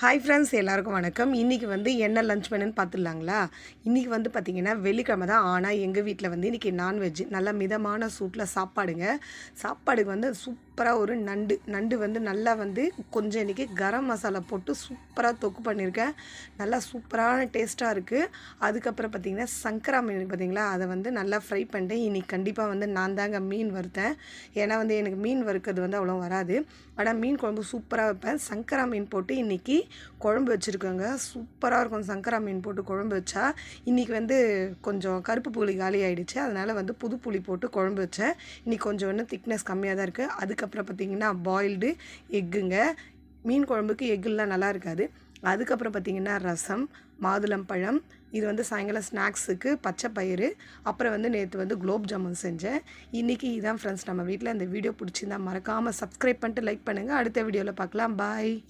Hi friends, எல்லாருக்கும் வணக்கம். இன்றைக்கி என்ன லஞ்ச் மெனுன்னு பார்த்துடலாங்களா? இன்றைக்கி பார்த்திங்கன்னா வெள்ளிக்கிழமை தான். ஆனால் எங்கள் வீட்டில் இன்றைக்கி நான்வெஜ் நல்லா மிதமான சூட்டில் சாப்பாடுங்க. சாப்பாடுக்கு சூப்பராக ஒரு நண்டு நல்லா கொஞ்சம் இன்றைக்கி கரம் மசாலா போட்டு சூப்பராக தொக்கு பண்ணியிருக்கேன். நல்லா சூப்பரான டேஸ்ட்டாக இருக்குது. அதுக்கப்புறம் பார்த்திங்கன்னா சங்கரா மீன் பார்த்திங்களா, அதை நல்லா ஃப்ரை பண்ணிட்டேன். இன்றைக்கி கண்டிப்பாக நான் தாங்க மீன் வறுத்தேன். ஏன்னா எனக்கு மீன் வறுக்கிறது அவ்வளோ வராது. ஆனால் மீன் குழம்பு சூப்பராக வைப்பேன். சங்கரா மீன் போட்டு இன்றைக்கி குழம்பு வச்சுருக்கோங்க. சூப்பராக இருக்கும். சங்கரா மீன் போட்டு குழம்பு வச்சா. இன்றைக்கி கொஞ்சம் கருப்பு புளி காலி ஆகிடுச்சு. அதனால் புது புளி போட்டு குழம்பு வச்சேன். இன்றைக்கி கொஞ்சம் திக்னஸ் கம்மியாக தான் இருக்குது. அதுக்கப்புறம் பார்த்திங்கன்னா பாயில்டு எக்குங்க. மீன் குழம்புக்கு எக்குலாம் நல்லா இருக்காது. அதுக்கப்புறம் பார்த்திங்கன்னா ரசம், மாதுளம்பழம். இது சாயங்காலம் ஸ்நாக்ஸுக்கு பச்சை பயிறு. அப்புறம் நேற்று குலோப் ஜாமுன் செஞ்சேன். இன்றைக்கி இதான் ஃப்ரெண்ட்ஸ் நம்ம வீட்டில். இந்த வீடியோ பிடிச்சிருந்தா மறக்காமல் சப்ஸ்கிரைப் பண்ணிட்டு லைக் பண்ணுங்கள். அடுத்த வீடியோவில் பார்க்கலாம். பாய்.